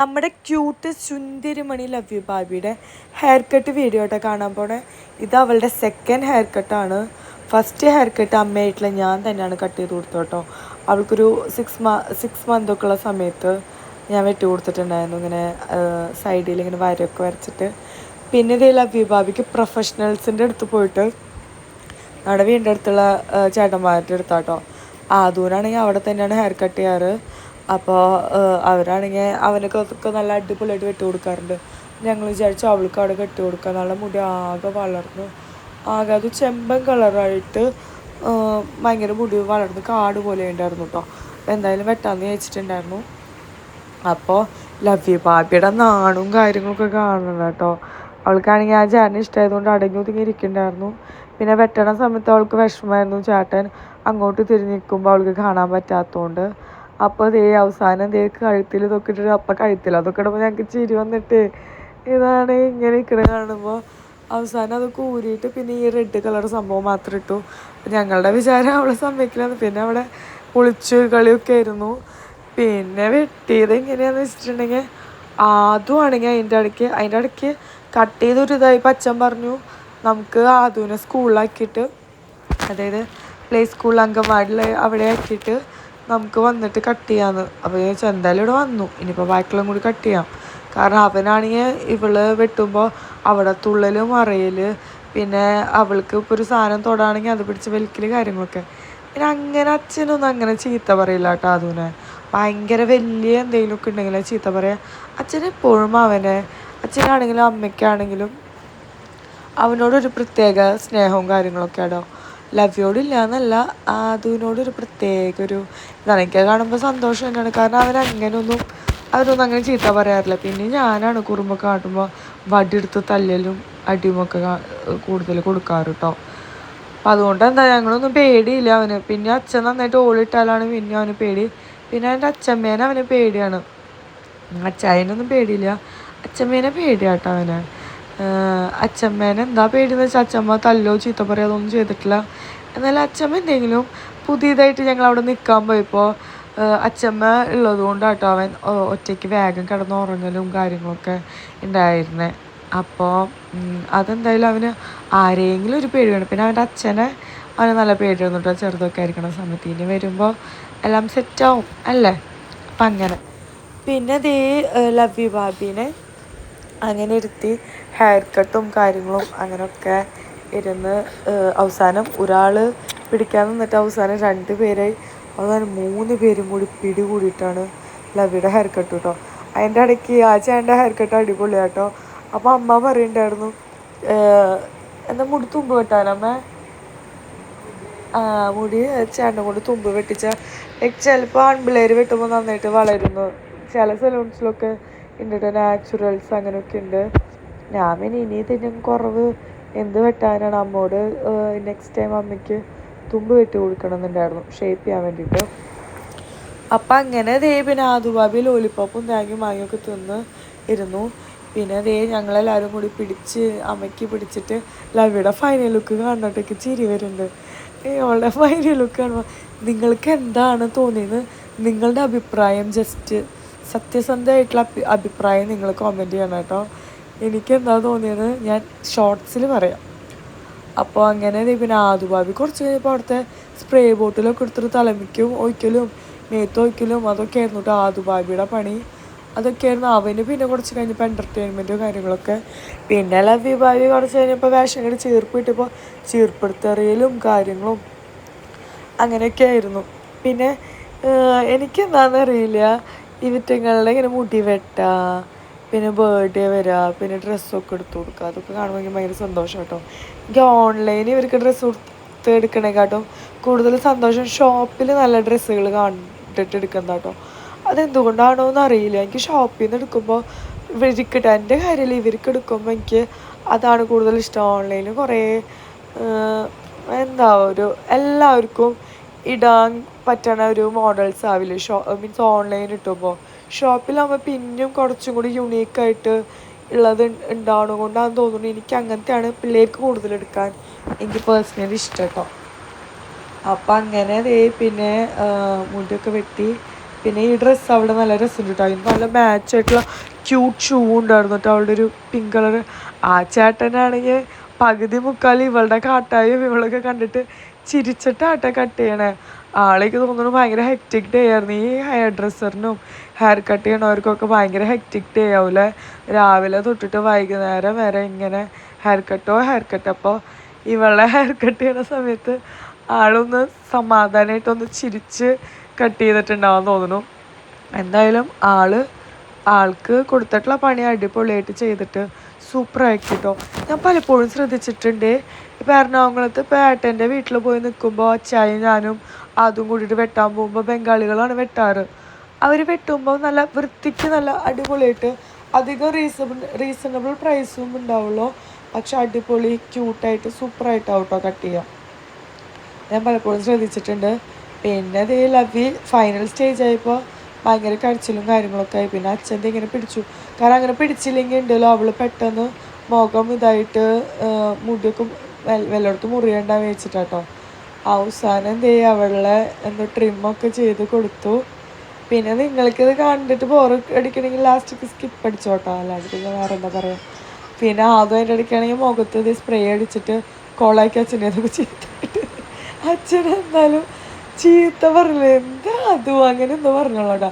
നമ്മുടെ ക്യൂട്ട് സുന്ദരിമണി love you ബാബിയുടെ ഹെയർ കട്ട് വീഡിയോ ആയിട്ട് കാണാൻ പോണേ. ഇത് അവളുടെ second haircut. First haircut അമ്മയായിട്ടുള്ള ഞാൻ തന്നെയാണ് കട്ട് ചെയ്ത് കൊടുത്തത് കേട്ടോ. അവൾക്കൊരു 6 മന്തൊക്കെ ഉള്ള സമയത്ത് ഞാൻ വെട്ടി കൊടുത്തിട്ടുണ്ടായിരുന്നു, ഇങ്ങനെ സൈഡിൽ ഇങ്ങനെ വരയൊക്കെ വരച്ചിട്ട്. പിന്നെ ഇതേ ലവ് യു ബാബിക്ക് പ്രൊഫഷണൽസിൻ്റെ അടുത്ത് പോയിട്ട് നമ്മുടെ വീടിൻ്റെ അടുത്തുള്ള ചേട്ടന്മാരുടെ അടുത്താട്ടോ. ആദൂനാണെങ്കിൽ അവിടെ തന്നെയാണ് ഹെയർ കട്ട് ചെയ്യാറ്. അപ്പോൾ അവരാണെങ്കിൽ അവനൊക്കെ നല്ല അടിപൊളിയായിട്ട് വെട്ടി കൊടുക്കാറുണ്ട്. ഞങ്ങൾ വിചാരിച്ചു അവൾക്ക് അവിടെ കെട്ടി കൊടുക്കുക. നല്ല മുടി ആകെ വളർന്നു, ആകെ അത് ചെമ്പൻ കളറായിട്ട് ഭയങ്കര മുടി വളർന്ന് കാട് പോലെ ഉണ്ടായിരുന്നു കേട്ടോ. എന്തായാലും വെട്ടാന്ന് ചോദിച്ചിട്ടുണ്ടായിരുന്നു. അപ്പോൾ ലവ് യു ബാബിയുടെ നാണും കാര്യങ്ങളൊക്കെ കാണണം കേട്ടോ. അവൾക്കാണെങ്കിൽ ആ ചേട്ടന് ഇഷ്ടമായതുകൊണ്ട് അടങ്ങി ഒതുങ്ങി ഇരിക്കുന്നുണ്ടായിരുന്നു. പിന്നെ വെട്ടണ സമയത്ത് അവൾക്ക് വിഷമമായിരുന്നു, ചേട്ടൻ അങ്ങോട്ട് തിരിഞ്ഞ് നിൽക്കുമ്പോൾ അവൾക്ക് കാണാൻ പറ്റാത്തതുകൊണ്ട്. അപ്പോൾ അവസാനം കഴുത്തിൽ ഇതൊക്കെ ഇട്ടിട്ട് അപ്പം കഴുത്തിൽ അതൊക്കെ ഇടുമ്പോൾ ഞങ്ങൾക്ക് ചിരി വന്നിട്ട് ഇതാണ് ഇങ്ങനെ ഇരിക്കണ കാണുമ്പോൾ. അവസാനം അതൊക്കെ ഊരിയിട്ട് പിന്നെ ഈ റെഡ് കളർ സംഭവം മാത്രം ഇട്ടു. ഞങ്ങളുടെ വിചാരം അവളെ സമ്മതിക്കില്ലെന്ന്. പിന്നെ അവിടെ കുളിച്ച് കളിയൊക്കെ ആയിരുന്നു. പിന്നെ വെട്ടിയത് എങ്ങനെയാണെന്ന് വെച്ചിട്ടുണ്ടെങ്കിൽ ആദ്യമാണെങ്കിൽ അതിൻ്റെ ഇടയ്ക്ക് കട്ട് ചെയ്തൊരു ഇതായപ്പോൾ അച്ഛൻ പറഞ്ഞു നമുക്ക് ആദുവിനെ സ്കൂളിലാക്കിയിട്ട്, അതായത് പ്ലേ സ്കൂളിൽ അംഗൻവാടിയിൽ അവിടെ ആക്കിയിട്ട് നമുക്ക് വന്നിട്ട് കട്ട് ചെയ്യാമെന്ന്. അപ്പോൾ ഞാൻ ചോദിച്ചാൽ എന്തായാലും ഇവിടെ വന്നു, ഇനിയിപ്പോൾ ബാക്കിയുള്ള കൂടി കട്ട് ചെയ്യാം. കാരണം അവനാണെങ്കിൽ ഇവള് വെട്ടുമ്പോൾ അവിടെ തുള്ളൽ മറയൽ, പിന്നെ അവൾക്ക് ഇപ്പോൾ ഒരു സാധനം തൊടാണെങ്കിൽ അത് പിടിച്ച് വലിക്കൽ കാര്യങ്ങളൊക്കെ. പിന്നെ അങ്ങനെ അച്ഛനൊന്നും അങ്ങനെ ചീത്ത പറയില്ല കേട്ടോ. അതിനെ ഭയങ്കര വലിയ എന്തെങ്കിലുമൊക്കെ ഉണ്ടെങ്കിൽ ചീത്ത പറയാം. അച്ഛനെപ്പോഴും അച്ഛനാണെങ്കിലും അമ്മയ്ക്കാണെങ്കിലും അവനോടൊരു പ്രത്യേക സ്നേഹവും കാര്യങ്ങളൊക്കെ ആടോ. ലവ്യോടില്ല എന്നല്ല, അതിനോടൊരു പ്രത്യേക ഒരു ഇതാണ്. എനിക്ക് കാണുമ്പോൾ സന്തോഷം തന്നെയാണ്. കാരണം അവരൊന്നും അങ്ങനെ ചീത്ത പറയാറില്ല. പിന്നെ ഞാനാണ് കുറുമ്പ് കാട്ടുമ്പോൾ വടിയെടുത്ത് തല്ലലും അടിയുമൊക്കെ കൂടുതൽ കൊടുക്കാറ് കേട്ടോ. അപ്പം അതുകൊണ്ട് ഞങ്ങളൊന്നും പേടിയില്ല അവന്. പിന്നെ അച്ഛൻ നന്നായിട്ട് ഓളിട്ടാലാണ് പിന്നെ അവന് പേടി. പിന്നെ എൻ്റെ അച്ഛമ്മേനെ അവന് പേടിയാണ്. അച്ചായനൊന്നും പേടിയില്ല, അച്ഛമ്മേനെ പേടിയാട്ടോ അവന്. അച്ഛമ്മേനെ എന്താ പേടിയെന്ന് വെച്ചാൽ അച്ഛമ്മ തല്ലോ ചീത്ത പറയുക അതൊന്നും ചെയ്തിട്ടില്ല. എന്നാലും അച്ഛമ്മ എന്തെങ്കിലും പുതിയതായിട്ട് ഞങ്ങൾ അവിടെ നിൽക്കാൻ പോയപ്പോൾ അച്ഛമ്മ ഉള്ളത് കൊണ്ടാട്ടോ അവൻ ഒറ്റയ്ക്ക് വേഗം കിടന്ന് ഉറങ്ങലും കാര്യങ്ങളൊക്കെ ഉണ്ടായിരുന്നേ. അപ്പോൾ അതെന്തായാലും അവന് ആരെങ്കിലും ഒരു പേടി വേണം. പിന്നെ അവൻ്റെ അച്ഛനെ അവന് നല്ല പേടി വന്നിട്ടോ, ചെറുതൊക്കെ ആയിരിക്കണ സമയത്ത്. ഇനി വരുമ്പോൾ എല്ലാം സെറ്റാവും അല്ലേ. അപ്പം അങ്ങനെ പിന്നെ ലവ് യു ബാബീനെ അങ്ങനെ ഇരുത്തി ഹെയർ കട്ടും കാര്യങ്ങളും അങ്ങനെയൊക്കെ ഇരുന്ന് അവസാനം ഒരാൾ പിടിക്കാൻ നിന്നിട്ട് അവസാനം 2 പേരായി. അവസാനം 3 പേരും കൂടി കൂടിയിട്ടാണ് ലവിയുടെ ഹെയർ കട്ട് കേട്ടോ. അതിൻ്റെ ഇടയ്ക്ക് ആ ചേട്ടൻ്റെ ഹെയർ കട്ട് അടിപൊളിയാട്ടോ. അപ്പോൾ അമ്മ പറയുന്നുണ്ടായിരുന്നു എന്താ മുടി തുമ്പ് വെട്ടാനമ്മ, മുടി ചേട്ടനെ കൊണ്ട് തുമ്പ് വെട്ടിച്ച ചിലപ്പോൾ ആൺപിള്ളേർ വെട്ടുമ്പോൾ നന്നായിട്ട് വളരുന്നു. ചില സലൂൺസിലൊക്കെ ഉണ്ട് നാച്ചുറൽസ് അങ്ങനെയൊക്കെ ഉണ്ട്. ഞാൻ പിന്നെ ഇനി ഇതിനും കുറവ് എന്ത് വെട്ടാനാണ്. അമ്മോട് നെക്സ്റ്റ് ടൈം അമ്മയ്ക്ക് തുമ്പ് വെട്ടി കൊടുക്കണമെന്നുണ്ടായിരുന്നു ഷേപ്പ് ചെയ്യാൻ വേണ്ടിയിട്ട്. അപ്പം അങ്ങനെ പിന്നെ ആദുബാബി ലോലിപ്പോപ്പും തേങ്ങയും മാങ്ങയൊക്കെ തിന്ന് ഇരുന്നു. പിന്നെ ഞങ്ങളെല്ലാവരും കൂടി അമ്മയ്ക്ക് പിടിച്ചിട്ട് ലവിയുടെ ഫൈനൽ ലുക്ക് കാണുന്നോട്ടേക്ക് ചിരി വരുന്നുണ്ട്. അവളുടെ ഫൈനൽ ലുക്ക് കാണുമ്പോൾ നിങ്ങൾക്ക് എന്താണ് തോന്നിയത്, നിങ്ങളുടെ അഭിപ്രായം ജസ്റ്റ് സത്യസന്ധമായിട്ടുള്ള അഭിപ്രായം നിങ്ങൾ കമൻറ്റ് ചെയ്യണം കേട്ടോ. എനിക്കെന്താ തോന്നിയത് ഞാൻ ഷോർട്സിൽ പറയാം. അപ്പോൾ അങ്ങനെ പിന്നെ ആദുബാബി കുറച്ച് കഴിഞ്ഞപ്പോൾ അവിടുത്തെ സ്പ്രേ ബോട്ടിലൊക്കെ എടുത്തിട്ട് തലമിക്കും ഒഴിക്കലും മേത്തൊഴിക്കലും അതൊക്കെ ആയിരുന്നു കേട്ടോ ആദുബാബിയുടെ പണി. അതൊക്കെയായിരുന്നു അവന്. പിന്നെ കുറച്ച് കഴിഞ്ഞപ്പോൾ എൻ്റർടൈൻമെൻറ്റും കാര്യങ്ങളൊക്കെ. പിന്നെ ലവ് യു ബാബി കുറച്ച് കഴിഞ്ഞപ്പോൾ വേഷം കണ്ട് ചീർപ്പിട്ടിപ്പോൾ ചീർപ്പെടുത്തെറിയലും കാര്യങ്ങളും അങ്ങനെയൊക്കെ ആയിരുന്നു. പിന്നെ എനിക്കെന്താണെന്നറിയില്ല, ഇവറ്റങ്ങളുടെ ഇങ്ങനെ മുടി വെട്ടുക, പിന്നെ ബർത്ത്ഡേ വരിക, പിന്നെ ഡ്രസ്സൊക്കെ എടുത്ത് കൊടുക്കുക, അതൊക്കെ കാണുമ്പോൾ എനിക്ക് ഭയങ്കര സന്തോഷം കേട്ടോ. എനിക്ക് ഓൺലൈനിൽ ഇവർക്ക് ഡ്രസ്സ് എടുക്കണേക്കാട്ടും കൂടുതൽ സന്തോഷം ഷോപ്പിൽ നല്ല ഡ്രസ്സുകൾ കണ്ടിട്ട് എടുക്കുന്നത് കേട്ടോ. അതെന്തുകൊണ്ടാണോ എന്നറിയില്ല, എനിക്ക് ഷോപ്പിൽ നിന്ന് എടുക്കുമ്പോൾ ഇവർക്ക് എൻ്റെ കാര്യമില്ല, ഇവർക്ക് എടുക്കുമ്പോൾ എനിക്ക് അതാണ് കൂടുതൽ ഇഷ്ടം. ഓൺലൈനിൽ കുറേ എല്ലാവർക്കും ഇടാൻ പറ്റണ ഒരു മോഡൽസ് ആവില്ല മീൻസ് ഓൺലൈൻ ഇട്ടുമ്പോൾ. ഷോപ്പിലാകുമ്പോൾ പിന്നെയും കുറച്ചും കൂടി യുണീക്കായിട്ട് ഉള്ളത് ഉണ്ടാവണം കൊണ്ടാണെന്ന് തോന്നുന്നു. എനിക്ക് അങ്ങനത്തെയാണ് പിള്ളേർക്ക് കൂടുതൽ എടുക്കാൻ എനിക്ക് പേഴ്സണലി ഇഷ്ടം കേട്ടോ. അപ്പം അങ്ങനെ പിന്നെ മുടിയൊക്കെ വെട്ടി പിന്നെ ഈ ഡ്രസ്സ് അവിടെ നല്ല രസമുണ്ട് കേട്ടോ. അതിന് നല്ല മാച്ചായിട്ടുള്ള ക്യൂട്ട് ഷൂ ഉണ്ടായിരുന്നു കേട്ടോ, അവളുടെ ഒരു പിങ്ക് കളർ. ആ ചേട്ടനാണെങ്കിൽ പകുതി മുക്കാൽ ഇവളുടെ കാട്ടായും ഇവളൊക്കെ കണ്ടിട്ട് ചിരിച്ചിട്ടാട്ടെ കട്ട് ചെയ്യണേ. ആളേക്ക് തോന്നുന്നു ഭയങ്കര ഹെക്റ്റിക് ഡേ ആയിരുന്നു. ഈ ഹെയർ ഡ്രസ്സറിനും ഹെയർ കട്ട് ചെയ്യണവർക്കൊക്കെ ഭയങ്കര ഹെക്റ്റിക് ഡേ ആവില്ലേ, രാവിലെ തൊട്ടിട്ട് വൈകുന്നേരം വരെ ഇങ്ങനെ ഹെയർ കട്ടോ ഹെയർ കട്ട്. അപ്പോൾ ഇവളെ ഹെയർ കട്ട് ചെയ്യണ സമയത്ത് ആളൊന്ന് സമാധാനമായിട്ടൊന്ന് ചിരിച്ച് കട്ട് ചെയ്തിട്ടുണ്ടാവാൻ തോന്നുന്നു. എന്തായാലും ആൾക്ക് കൊടുത്തിട്ടുള്ള പണി അടിപൊളിയായിട്ട് ചെയ്തിട്ട് സൂപ്പറാക്കി കേട്ടോ. ഞാൻ പലപ്പോഴും ശ്രദ്ധിച്ചിട്ടുണ്ട്, ഇപ്പം എറണാകുളത്ത് ഇപ്പോൾ ഏട്ടൻ്റെ വീട്ടിൽ പോയി നിൽക്കുമ്പോൾ അച്ചായും ഞാനും അതും കൂടിയിട്ട് വെട്ടാൻ പോകുമ്പോൾ ബംഗാളികളാണ് വെട്ടാറ്. അവർ വെട്ടുമ്പോൾ നല്ല വൃത്തിക്ക് നല്ല അടിപൊളിയായിട്ട്, അധികം റീസണബിൾ പ്രൈസും ഉണ്ടാവുള്ളൂ, പക്ഷെ അടിപൊളി ക്യൂട്ടായിട്ട് സൂപ്പറായിട്ടാവും കേട്ടോ കട്ട് ചെയ്യുക. ഞാൻ പലപ്പോഴും ശ്രദ്ധിച്ചിട്ടുണ്ട്. പിന്നെ അത് ലവ്വി ഫൈനൽ സ്റ്റേജ് ആയപ്പോൾ ഭയങ്കര കരച്ചിലും കാര്യങ്ങളൊക്കെ ആയി. പിന്നെ അച്ഛൻ്റെ ഇങ്ങനെ പിടിച്ചു, കാരണം അങ്ങനെ പിടിച്ചില്ലെങ്കിൽ ഉണ്ടല്ലോ അവൾ പെട്ടെന്ന് മുഖം ഇതായിട്ട് മുടിയൊക്കെ വല്ലയിടത്ത് മുറിയണ്ടാന്ന് വെച്ചിട്ടാട്ടോ. അവസാനം എന്തേ അവളെ എന്തോ ട്രിമ്മൊക്കെ ചെയ്ത് കൊടുത്തു. പിന്നെ നിങ്ങൾക്കിത് കണ്ടിട്ട് ബോറ് അടിക്കണമെങ്കിൽ ലാസ്റ്റൊക്കെ സ്കിപ്പ് അടിച്ചോട്ടോ, അല്ലാണ്ട് പിന്നെ വേറെ എന്താ പറയുക. പിന്നെ ആദ്യം അതിൻ്റെ അടിക്കുകയാണെങ്കിൽ മുഖത്ത് ഇത് സ്പ്രേ അടിച്ചിട്ട് കോളാക്കി അച്ഛനെ അതൊക്കെ ചെയ്തിട്ട് അച്ഛൻ എന്തായാലും ചീത്ത പറഞ്ഞില്ലേ, എന്താ അതും അങ്ങനെ എന്തോ പറഞ്ഞോളാട്ടാ.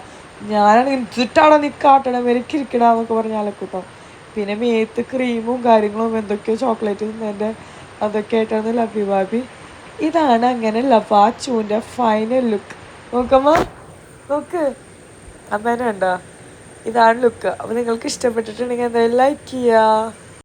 ഞാനാണെങ്കിൽ എന്നിട്ടാണോ നീ കാട്ടണം എനിക്ക് ഇരിക്കണമെന്നൊക്കെ പറഞ്ഞാലൊക്കെ കേട്ടോ. പിന്നെ മേത്ത് ക്രീമും കാര്യങ്ങളും എന്തൊക്കെയോ ചോക്ലേറ്റ് തിന്നതിൻ്റെ അതൊക്കെ ആയിട്ടാണ് ലവ്യു ബാബി. ഇതാണ് അങ്ങനെ ലവാച്ചുവിൻ്റെ ഫൈനൽ ലുക്ക്. നോക്കമ്മ നോക്ക്, അമ്മേനെ ഉണ്ടോ, ഇതാണ് ലുക്ക്. അപ്പോൾ നിങ്ങൾക്ക് ഇഷ്ടപ്പെട്ടിട്ടുണ്ടെങ്കിൽ എന്തായാലും ലൈക്ക് ചെയ്യുക.